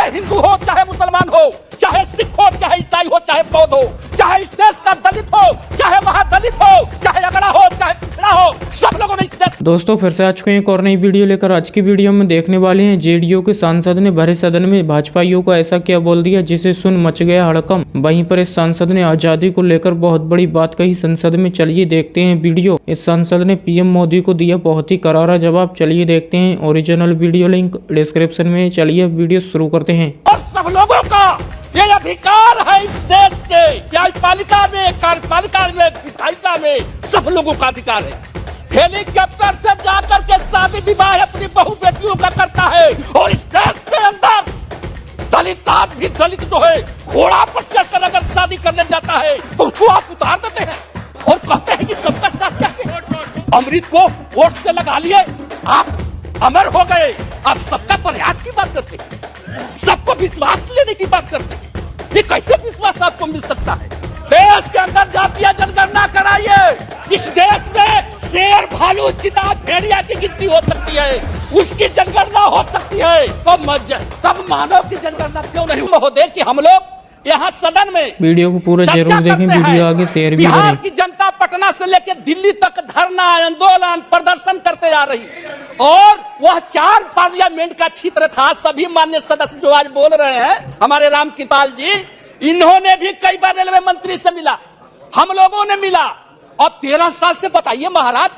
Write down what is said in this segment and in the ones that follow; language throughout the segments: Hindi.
चाहे हिंदू हो, चाहे मुसलमान हो, चाहे सिख हो, चाहे ईसाई हो, चाहे बौद्ध हो, चाहे इस देश का दलित हो, चाहे महादलित हो, चाहे अगड़ा हो, चाहे पिछड़ा हो, सब लोगों ने इस देश। दोस्तों फिर से आज को एक और नई वीडियो लेकर आज की वीडियो में देखने वाले हैं जेडीयू के सांसद ने भरे सदन में भाजपाइयों को ऐसा क्या बोल दिया जिसे सुन मच गया हड़कंप। वहीं पर इस सांसद ने आजादी को लेकर बहुत बड़ी बात कही संसद में। चलिए देखते हैं वीडियो। इस सांसद ने पीएम मोदी को दिया बहुत ही करारा जवाब। चलिए देखते हैं ओरिजिनल वीडियो, लिंक डिस्क्रिप्शन में। चलिए वीडियो शुरू करते हैं। और सब लोगों का ये अधिकार है इस देश के न्यायपालिका में, कार्यपालिका में, विधायिका में, सब लोगों का अधिकार है। हेलीकॉप्टर से जाकर के शादी विवाह अपनी बहू बेटियों का करता है और इस देश के अंदर दलित आज भी दलित जो है घोड़ा पर चढ़कर अगर शादी करने जाता है तो उसको आप उतार देते हैं और कहते हैं कि सबका साथ चाहिए। अमृत को वोट से लगा लिए, आप अमर हो गए। आप सबका प्रयास की बात करते हैं, सबको विश्वास लेने की बात करते हैं। ये कैसे विश्वास आपको मिल सकता है? देश के अंदर जातीय जनगणना कराइए। इस देश में शेर, भालू, चीता, भेड़िया की गिनती हो सकती है, उसकी जनगणना हो सकती है, तब मानव की जनगणना क्यों नहीं? महोदय कि हम लोग यहाँ सदन में वीडियो को पूरा जरूर देखें, वीडियो आगे शेयर भी करें। बिहार की जनता पटना से लेकर दिल्ली तक धरना, आंदोलन, प्रदर्शन करते जा रही और वह 4 पार्लियामेंट का क्षेत्र था। सभी माननीय सदस्य जो आज बोल रहे हैं, हमारे रामकृपाल जी, इन्होंने भी कई बार रेलवे मंत्री से मिला, हम लोगों ने मिला। अब 13 साल से बताइए महाराज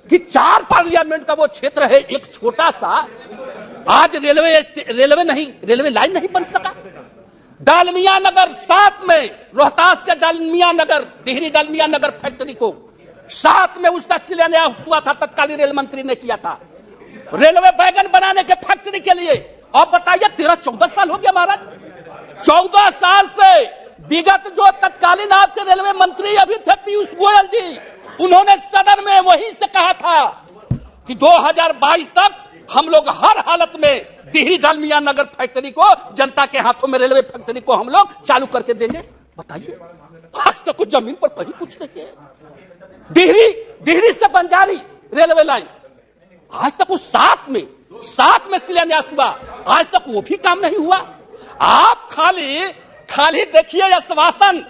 कि 4 पार्लियामेंट का वो क्षेत्र है, एक छोटा सा, आज रेलवे लाइन नहीं बन सका। डालमिया नगर 7 में, रोहतास के डालमिया नगर, टिहरी डालमिया नगर फैक्ट्री को 7 में उसका शिलान्यास हुआ था, तत्कालीन रेल मंत्री ने किया था, रेलवे वैगन बनाने के फैक्ट्री के लिए। अब बताइए 13-14 साल हो गया महाराज। 14 साल से विगत जो तत्कालीन आपके रेलवे मंत्री अभी थे पीयूष गोयल जी, उन्होंने सदन में वहीं से कहा था कि 2022 तक हम लोग हर हालत में टिहरी डालमिया नगर फैक्ट्री को, जनता के हाथों में रेलवे फैक्ट्री को हम लोग चालू करके देंगे। बताइए आज तक कुछ जमीन पर कहीं कुछ नहीं है। डिहरी से बंजारी रेलवे लाइन आज तक वो 7 में शिलान्यास हुआ, आज तक वो भी काम नहीं हुआ। आप खाली देखिए आश्वासन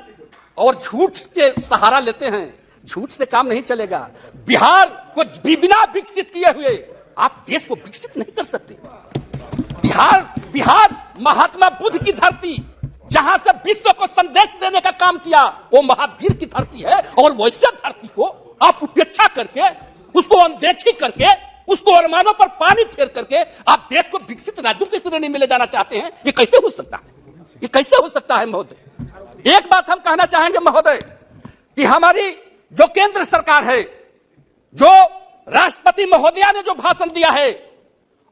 और झूठ के सहारा लेते हैं, झूठ से काम नहीं चलेगा। बिहार को बिना विकसित किए हुए आप देश को विकसित नहीं कर सकते। बिहार महात्मा बुद्ध की धरती, जहां से विश्व को संदेश देने का काम किया, वो महावीर की धरती है और वैसे धरती को आप उपेक्षा करके, उसको अनदेखी करके, उसको अरमानों पर पानी फेर करके आप देश को विकसित राज्यों की श्रेणी में ले जाना चाहते हैं। ये कैसे हो सकता है? ये कैसे हो सकता है महोदय? एक बात हम कहना चाहेंगे महोदय कि हमारी जो केंद्र सरकार है, जो राष्ट्रपति महोदया ने जो भाषण दिया है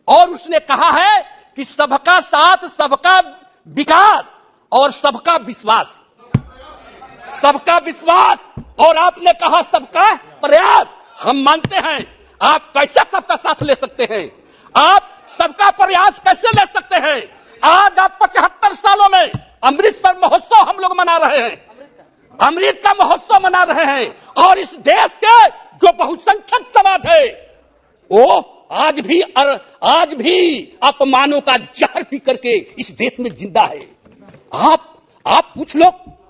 और उसने कहा है कि सबका साथ, सबका विकास और सबका विश्वास, सबका विश्वास, और आपने कहा सबका प्रयास। हम मानते हैं, आप कैसे सबका साथ ले सकते हैं? आप सबका प्रयास कैसे ले सकते हैं? आज आप 75 सालों में अमृतसर महोत्सव हम लोग मना रहे हैं, अमृत का महोत्सव मना रहे हैं, और इस देश के जो बहुसंख्यक समाज है वो आज भी अपमानों का जहर पी करके इस देश में जिंदा है। आप पूछ लो,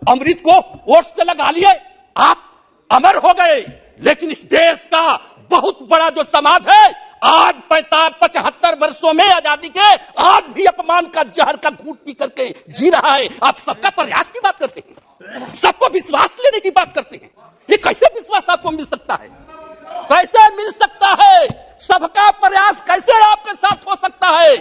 अमृत को वोट से लगा लिए, आप अमर हो गए, लेकिन इस देश का बहुत बड़ा जो समाज है आज 75 वर्षों में आजादी के आज भी अपमान का जहर का घूंट पी करके जी रहा है। आप सबका प्रयास की बात करते हैं, सबको विश्वास लेने की बात करते हैं। ये कैसे विश्वास आपको मिल सकता है? कैसे मिल सकता है? सबका प्रयास कैसे आपके साथ हो सकता है?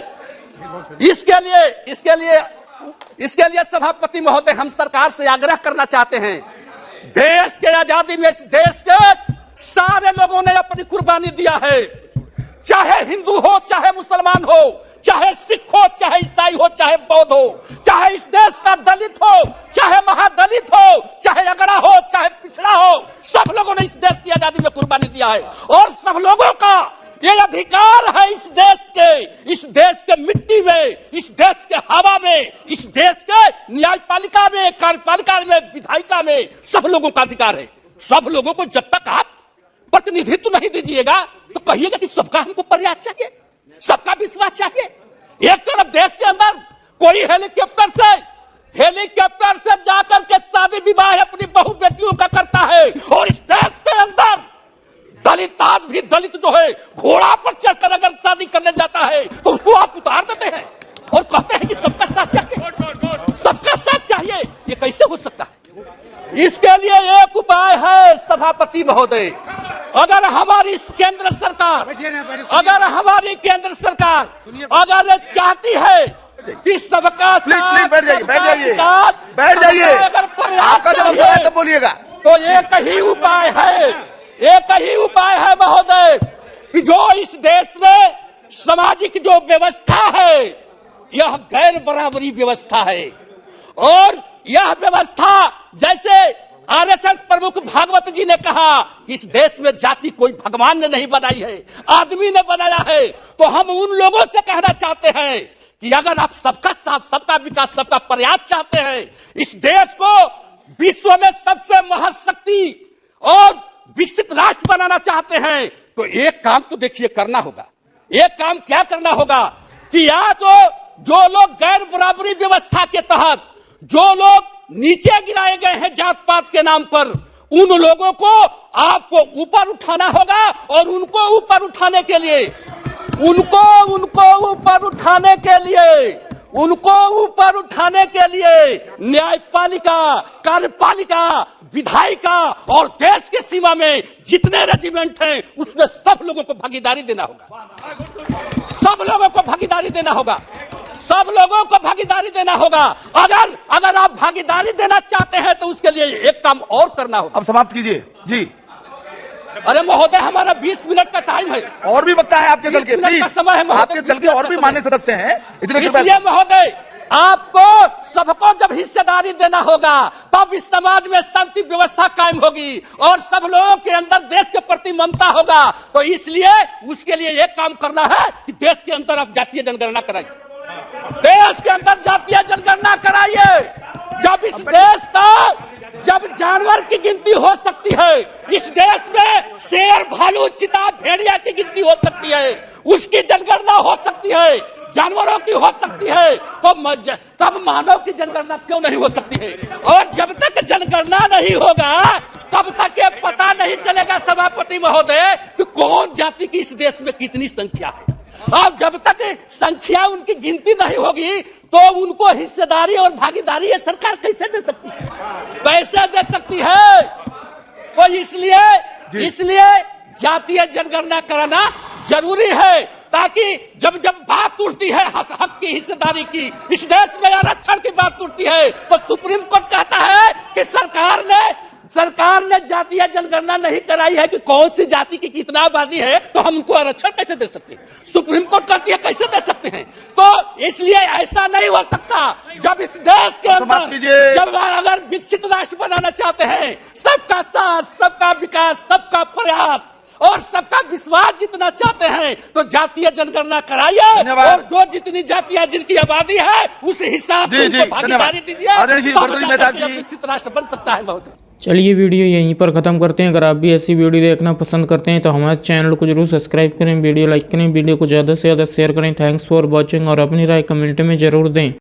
इसके लिए सभापति महोदय, हम सरकार से आग्रह करना चाहते हैं, देश के आजादी में इस देश के सारे लोगों ने अपनी कुर्बानी दिया है, चाहे हिंदू हो, चाहे मुसलमान हो, चाहे सिख हो, चाहे ईसाई हो, चाहे बौद्ध हो, चाहे इस देश का दलित हो, चाहे महादलित हो, चाहे अगड़ा हो, चाहे पिछड़ा हो, सब लोगों ने इस देश की आजादी में कुर्बानी दिया है और सब लोगों का ये अधिकार है इस देश के मिट्टी में, इस देश के हवा में, इस देश के न्यायपालिका में, कार्यपालिका में, विधायिका में, सब लोगों का अधिकार है। सब लोगों को जब तक आप प्रतिनिधित्व नहीं दीजिएगा तो कहिएगा कि सबका हमको प्रयास चाहिए, सबका विश्वास चाहिए। एक तरफ देश के अंदर कोई हेलीकॉप्टर से जाकर के शादी विवाह अपनी बहू बेटियों का करता है, और इस देश के अंदर दलित आज भी दलित जो है घोड़ा पर चढ़कर अगर शादी करने जाता है तो उसको आप उतार देते हैं और कहते हैं कि सबका साथ चाहिए, सबका साथ चाहिए। ये कैसे हो सकता है? इसके लिए एक उपाय है सभापति महोदय, अगर हमारी केंद्र सरकार अगर चाहती है कि सबका साथ, बैठ जाइए अगर आपका जब अवसर है तब बोलिएगा। तो एक ही उपाय है महोदय कि जो इस देश में सामाजिक जो व्यवस्था है यह गैर बराबरी व्यवस्था है, और यह व्यवस्था जैसे आरएसएस प्रमुख भागवत जी ने कहा कि इस देश में जाति कोई भगवान ने नहीं बनाई है, आदमी ने बनाया है। तो हम उन लोगों से कहना चाहते हैं कि अगर आप सबका साथ, सबका विकास, सबका प्रयास चाहते हैं, इस देश को विश्व में सबसे महाशक्ति और विकसित राष्ट्र बनाना चाहते हैं, तो एक काम तो देखिए करना होगा। एक काम क्या करना होगा कि या तो जो लोग गैर बराबरी व्यवस्था के तहत जो लोग नीचे गिराए गए हैं जात पात के नाम पर, उन लोगों को आपको ऊपर उठाना होगा, और उनको ऊपर उठाने के लिए न्यायपालिका, कार्यपालिका, विधायिका और देश के सीमा में जितने रेजिमेंट हैं उसमें सब लोगों को भागीदारी देना होगा, सब लोगों को भागीदारी देना होगा। अगर आप भागीदारी देना चाहते हैं तो उसके लिए एक काम और करना होगा। अब समाप्त कीजिए जी। अरे महोदय, हमारा 20 मिनट का टाइम है, और भी वक्ता है आपके दल के, प्लीज, समय है आपके दल के और भी मान्य सदस्य हैं, इसलिए महोदय आपको सबको जब हिस्सेदारी देना होगा तब इस समाज में शांति व्यवस्था कायम होगी और सब लोगों के अंदर देश के प्रति ममता होगा। तो इसलिए उसके लिए एक काम करना है कि देश के अंदर आप जातीय जनगणना कराइए, देश के अंदर जातीय जनगणना कराइए। जब इस देश का जब जानवर की गिनती हो सकती है, इस देश में शेर, भालू, चीता, भेड़िया की गिनती हो सकती है, उसकी जनगणना हो सकती है, जानवरों की हो सकती है, तो तब मानव की जनगणना क्यों नहीं हो सकती है? और जब तक जनगणना नहीं होगा तब तक ये पता नहीं चलेगा सभापति महोदय कि कौन जाति की इस देश में कितनी संख्या है। और जब तक संख्या उनकी गिनती नहीं होगी तो उनको हिस्सेदारी और भागीदारी ये सरकार कैसे दे सकती है? कैसे दे सकती है? तो इसलिए जातीय जनगणना कराना जरूरी है, ताकि जब बात उठती है हक की, हिस्सेदारी की, इस देश में आरक्षण की बात उठती है तो सुप्रीम कोर्ट कहता है कि सरकार ने जातीय जनगणना नहीं कराई है कि कौन सी जाति की कितना आबादी है, तो हम उनको आरक्षण कैसे दे सकते हैं? सुप्रीम कोर्ट कहती है कैसे दे सकते हैं? तो इसलिए ऐसा नहीं हो सकता। जब इस देश के अंदर जब अगर विकसित राष्ट्र बनाना चाहते हैं, सबका साथ, सबका विकास, सबका प्रयास और सबका विश्वास जितना चाहते हैं, तो जातीय जनगणना कराइए, और जो जितनी जातियां जिनकी आबादी है उस हिसाब से उनको भागीदारी दीजिए, विकसित राष्ट्र बन सकता है। बहुत चलिए वीडियो यहीं पर ख़त्म करते हैं। अगर आप भी ऐसी वीडियो देखना पसंद करते हैं तो हमारे चैनल को जरूर सब्सक्राइब करें, वीडियो लाइक करें, वीडियो को ज़्यादा से ज़्यादा शेयर करें। थैंक्स फॉर वॉचिंग, और अपनी राय कमेंट में ज़रूर दें।